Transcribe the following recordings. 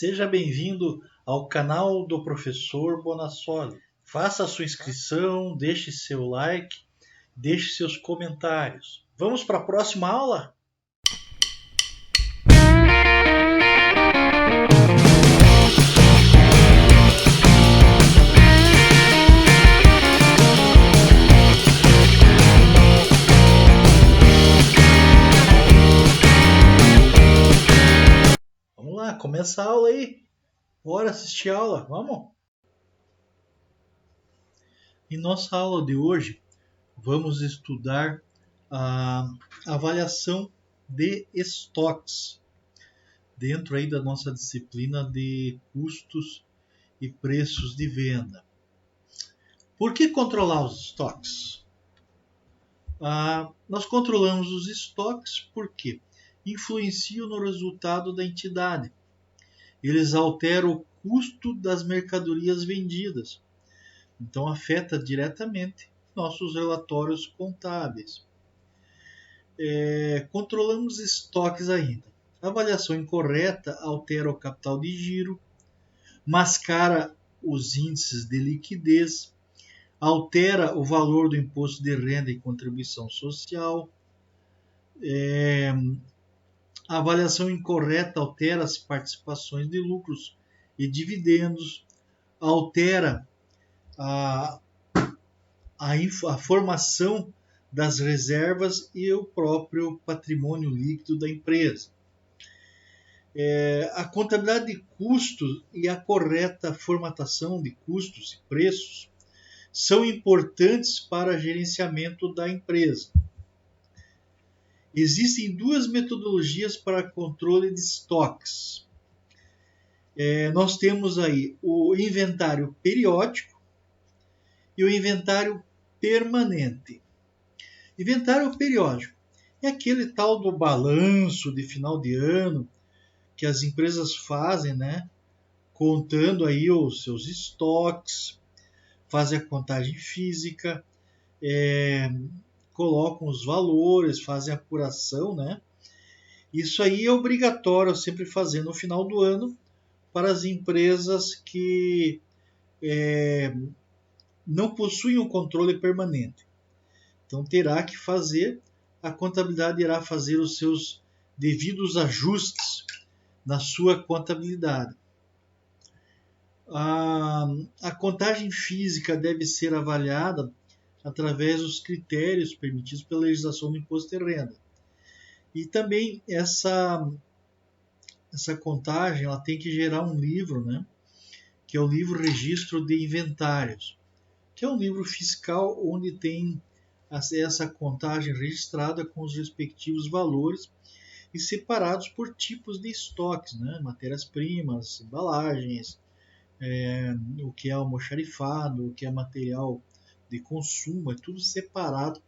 Seja bem-vindo ao canal do Professor Bonassoli. Faça a sua inscrição, deixe seu like, deixe seus comentários. Vamos para a próxima aula? Vamos lá, começa a aula aí. Bora assistir a aula, vamos? Em nossa aula de hoje, vamos estudar a avaliação de estoques dentro aí da nossa disciplina de custos e preços de venda. Por que controlar os estoques? Nós controlamos os estoques porque influenciam no resultado da entidade. Eles alteram o custo das mercadorias vendidas. Então, afeta diretamente nossos relatórios contábeis. Controlamos estoques ainda. A avaliação incorreta altera o capital de giro, mascara os índices de liquidez, altera o valor do imposto de renda e contribuição social. A avaliação incorreta altera as participações de lucros e dividendos, altera a formação das reservas e o próprio patrimônio líquido da empresa. A contabilidade de custos e a correta formatação de custos e preços são importantes para o gerenciamento da empresa. Existem duas metodologias para controle de estoques. Nós temos aí o inventário periódico e o inventário permanente. Inventário periódico é aquele tal do balanço de final de ano que as empresas fazem, né? Contando aí os seus estoques, fazem a contagem física, colocam os valores, fazem a apuração, né? Isso aí é obrigatório sempre fazer no final do ano para as empresas que não possuem o controle permanente. Então terá que fazer, a contabilidade irá fazer os seus devidos ajustes na sua contabilidade. A contagem física deve ser avaliada através dos critérios permitidos pela legislação do imposto de renda. E também essa contagem ela tem que gerar um livro, né? Que é o livro Registro de Inventários, que é um livro fiscal onde tem essa contagem registrada com os respectivos valores e separados por tipos de estoques, né? Matérias-primas, embalagens, o que é almoxarifado, o que é material de consumo, é tudo separado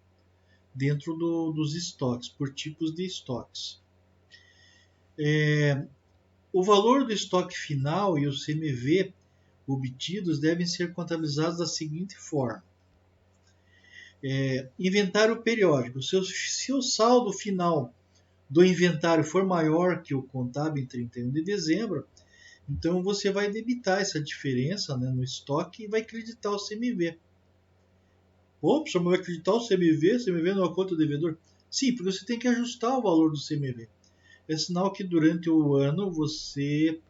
dentro dos estoques, por tipos de estoques. O valor do estoque final e o CMV obtidos devem ser contabilizados da seguinte forma. Inventário periódico. Se o saldo final do inventário for maior que o contábil em 31 de dezembro, então você vai debitar essa diferença, né, no estoque e vai creditar o CMV. Opa, mas vai creditar o CMV? CMV não é conta do devedor? Sim, porque você tem que ajustar o valor do CMV. É sinal que durante o ano você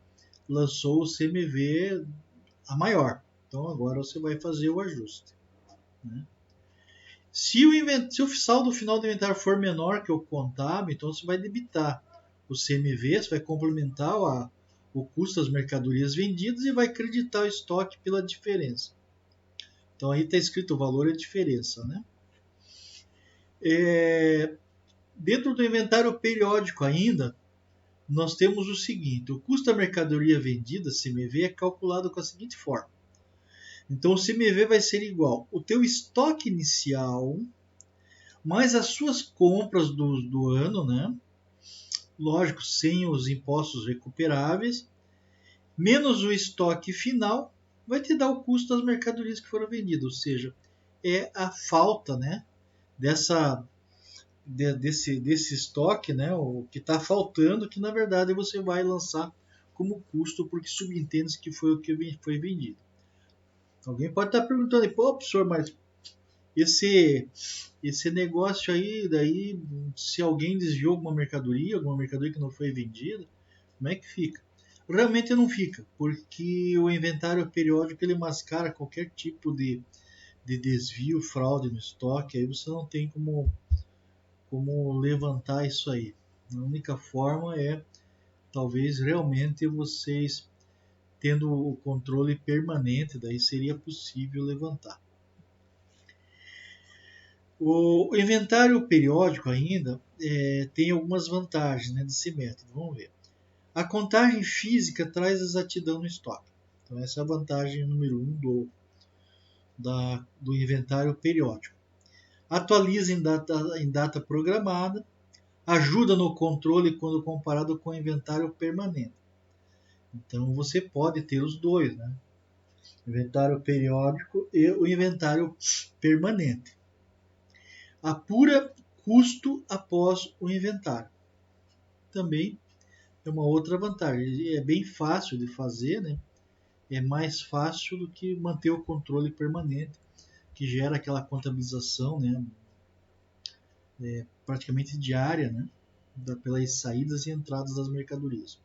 lançou o CMV a maior. Então agora você vai fazer o ajuste, né? Se o saldo final do inventário for menor que o contábil, então você vai debitar o CMV, você vai complementar o custo das mercadorias vendidas e vai creditar o estoque pela diferença. Então aí está escrito o valor e a diferença, né? Dentro do inventário periódico ainda, nós temos o seguinte: o custo da mercadoria vendida, CMV, é calculado com a seguinte forma. Então o CMV vai ser igual ao teu estoque inicial mais as suas compras do ano, né? Lógico, sem os impostos recuperáveis, menos o estoque final, vai te dar o custo das mercadorias que foram vendidas, ou seja, é a falta, né, desse estoque, né, o que está faltando, que na verdade você vai lançar como custo, porque subentende-se que foi o que foi vendido. Alguém pode estar perguntando, pô, professor, mas esse negócio aí, daí, se alguém desviou alguma mercadoria que não foi vendida, como é que fica? Realmente não fica, porque o inventário periódico ele mascara qualquer tipo de desvio, fraude no estoque, aí você não tem como levantar isso aí. A única forma é, talvez, realmente vocês tendo o controle permanente, daí seria possível levantar. O inventário periódico ainda tem algumas vantagens, né, desse método. Vamos ver. A contagem física traz exatidão no estoque. Então essa é a vantagem número 1 do inventário periódico. Atualiza em data programada, ajuda no controle quando comparado com o inventário permanente. Então você pode ter os dois, né? O inventário periódico e o inventário permanente. Apura custo após o inventário. Também é uma outra vantagem. É bem fácil de fazer, né? É mais fácil do que manter o controle permanente, que gera aquela contabilização, né? Praticamente diária, né? Pelas saídas e entradas das mercadorias.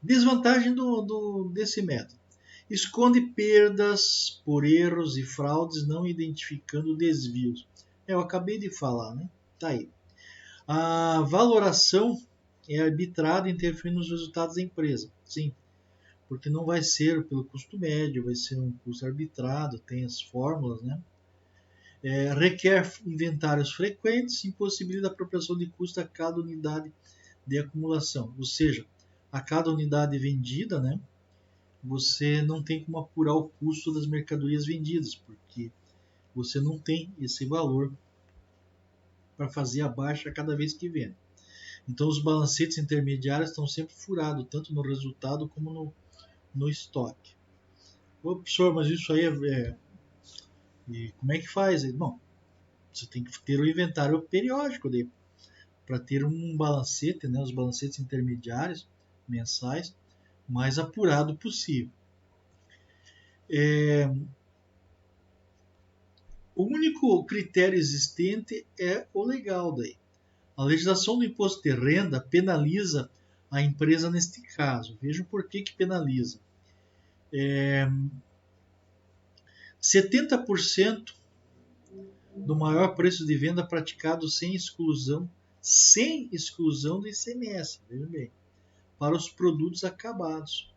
Desvantagem desse método. Esconde perdas por erros e fraudes, não identificando desvios. Eu acabei de falar, né? Tá aí. A valoração é arbitrada, interferindo nos resultados da empresa. Sim, porque não vai ser pelo custo médio, vai ser um custo arbitrado, tem as fórmulas, né? Requer inventários frequentes, impossibilita a apropriação de custo a cada unidade de acumulação. Ou seja, a cada unidade vendida, né, você não tem como apurar o custo das mercadorias vendidas, porque você não tem esse valor para fazer a baixa cada vez que vende. Então os balancetes intermediários estão sempre furados, tanto no resultado como no estoque. Ô, professor, mas isso aí e como é que faz? Bom, você tem que ter o inventário periódico para ter um balancete, né, os balancetes intermediários mensais, mais apurado possível. O único critério existente é o legal daí. A legislação do imposto de renda penaliza a empresa neste caso. Vejam por que penaliza. 70% do maior preço de venda praticado sem exclusão do ICMS, vejam bem, para os produtos acabados.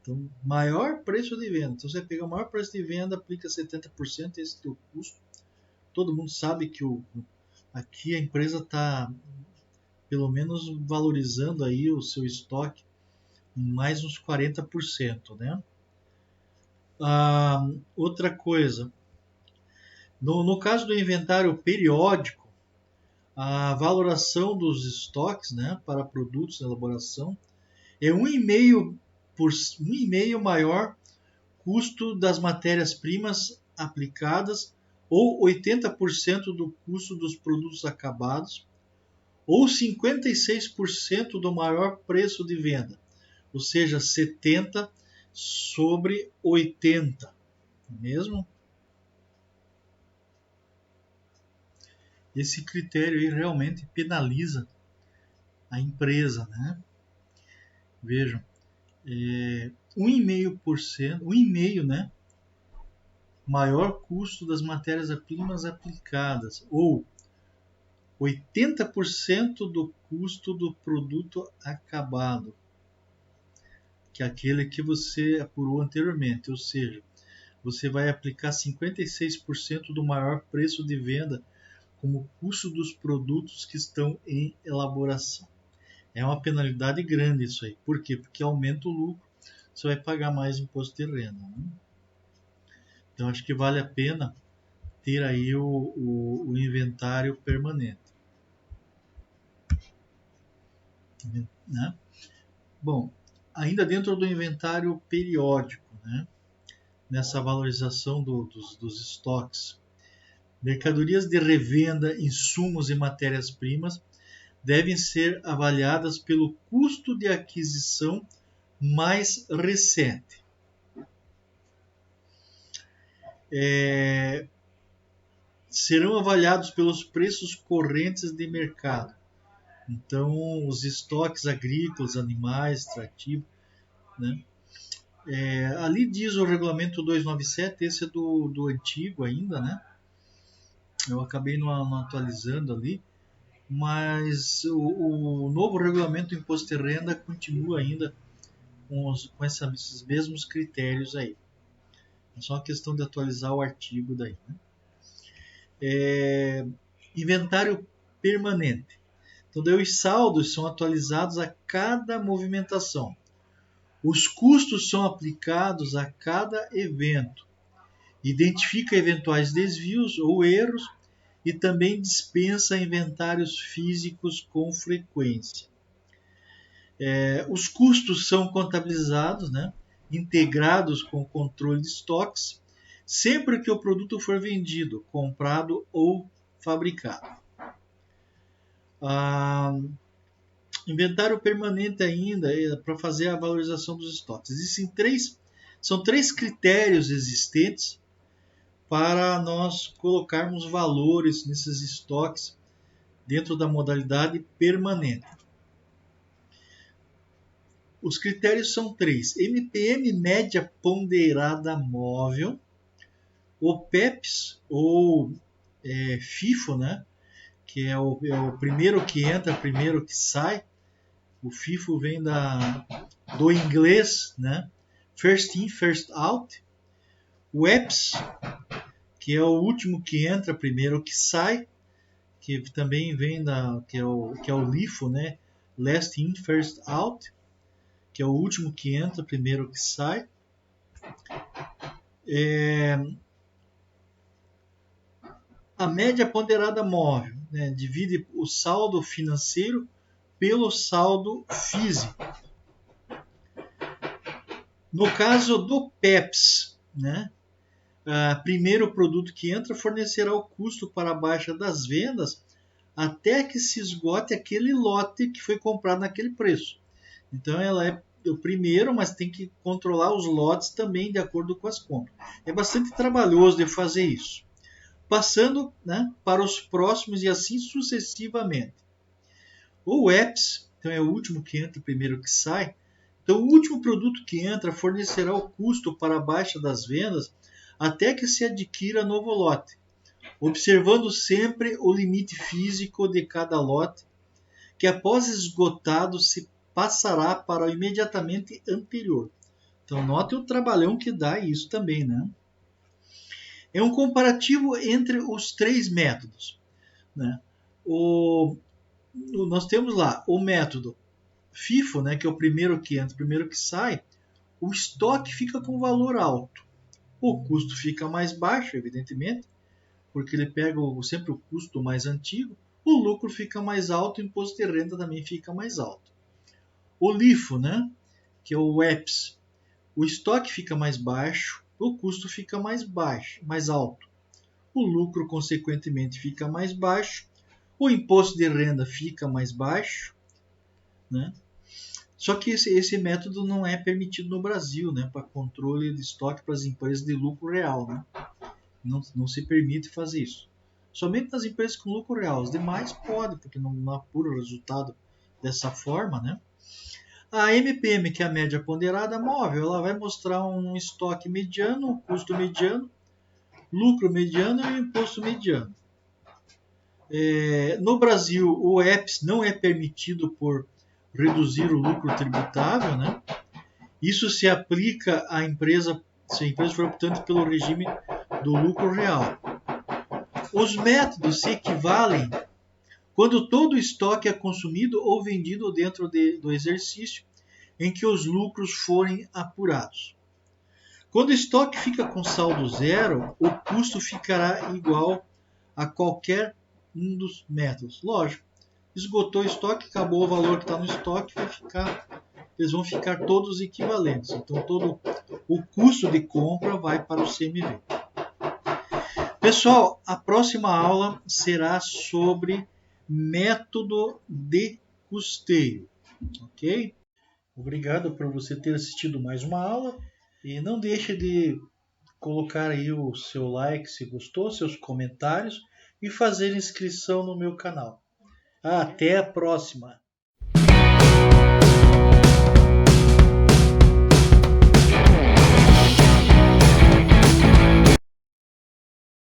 Então, maior preço de venda. Então, você pega o maior preço de venda, aplica 70%, esse é o custo. Todo mundo sabe que aqui a empresa está, pelo menos, valorizando aí o seu estoque em mais uns 40%, né? Outra coisa, no caso do inventário periódico, a valoração dos estoques, né, para produtos de elaboração é 1,5 maior custo das matérias-primas aplicadas, ou 80% do custo dos produtos acabados, ou 56% do maior preço de venda, ou seja, 70 sobre 80, mesmo? Esse critério aí realmente penaliza a empresa, né? Vejam, 1,5%, 1,5%, né? Maior custo das matérias-primas aplicadas, ou 80% do custo do produto acabado, que é aquele que você apurou anteriormente, ou seja, você vai aplicar 56% do maior preço de venda como custo dos produtos que estão em elaboração. É uma penalidade grande isso aí. Por quê? Porque aumenta o lucro, você vai pagar mais imposto de renda. Né? Então acho que vale a pena ter aí o inventário permanente. Né? Bom, ainda dentro do inventário periódico, né? Nessa valorização dos estoques, mercadorias de revenda, insumos e matérias-primas devem ser avaliadas pelo custo de aquisição mais recente. Serão avaliados pelos preços correntes de mercado. Então, os estoques agrícolas, animais, extrativos, né? Ali diz o regulamento 297, esse é do antigo ainda, né? Eu acabei não atualizando ali, mas o novo regulamento do imposto de renda continua ainda com esses mesmos critérios aí. É só uma questão de atualizar o artigo daí, né? Inventário permanente. Então, daí os saldos são atualizados a cada movimentação. Os custos são aplicados a cada evento. Identifica eventuais desvios ou erros e também dispensa inventários físicos com frequência. Os custos são contabilizados, né, integrados com o controle de estoques, sempre que o produto for vendido, comprado ou fabricado. Inventário permanente ainda para fazer a valorização dos estoques. São três critérios existentes para nós colocarmos valores nesses estoques dentro da modalidade permanente. Os critérios são três: MPM, média ponderada móvel, o PEPs ou FIFO, né, que é o primeiro que entra, primeiro que sai. O FIFO vem do inglês, né, first in, first out. O EPS, que é o último que entra, primeiro que sai, que também vem que é o LIFO, né, last in, first out, que é o último que entra, primeiro que sai. A média ponderada móvel, né, divide o saldo financeiro pelo saldo físico. No caso do PEPS, né, primeiro produto que entra fornecerá o custo para a baixa das vendas até que se esgote aquele lote que foi comprado naquele preço. Então ela é o primeiro, mas tem que controlar os lotes também de acordo com as compras. É bastante trabalhoso de fazer isso. Passando, né, para os próximos e assim sucessivamente. O EPS, então é o último que entra, o primeiro que sai. Então o último produto que entra fornecerá o custo para a baixa das vendas até que se adquira novo lote, observando sempre o limite físico de cada lote, que após esgotado se passará para o imediatamente anterior. Então note o trabalhão que dá isso também, né? É um comparativo entre os três métodos, né? Nós temos lá o método FIFO, né, que é o primeiro que entra, o primeiro que sai. O estoque fica com valor alto. O custo fica mais baixo, evidentemente, porque ele pega sempre o custo mais antigo. O lucro fica mais alto, o imposto de renda também fica mais alto. O LIFO, né, que é o EPS, o estoque fica mais baixo, o custo fica mais baixo, mais alto. O lucro, consequentemente, fica mais baixo, o imposto de renda fica mais baixo, né? Só que esse método não é permitido no Brasil, né, para controle de estoque para as empresas de lucro real, né? Não se permite fazer isso. Somente nas empresas com lucro real. Os demais pode, porque não apura o resultado dessa forma, né? A MPM, que é a média ponderada móvel, ela vai mostrar um estoque mediano, um custo mediano, lucro mediano e imposto mediano. No Brasil, o EPS não é permitido por reduzir o lucro tributável, né? Isso se aplica à empresa, se a empresa for optante pelo regime do lucro real. Os métodos se equivalem quando todo o estoque é consumido ou vendido dentro do exercício em que os lucros forem apurados. Quando o estoque fica com saldo zero, o custo ficará igual a qualquer um dos métodos. Lógico, esgotou o estoque, acabou o valor que está no estoque, eles vão ficar todos equivalentes. Então, todo o custo de compra vai para o CMV. Pessoal, a próxima aula será sobre método de custeio, ok? Obrigado por você ter assistido mais uma aula e não deixe de colocar aí o seu like se gostou, seus comentários e fazer inscrição no meu canal. Até a próxima!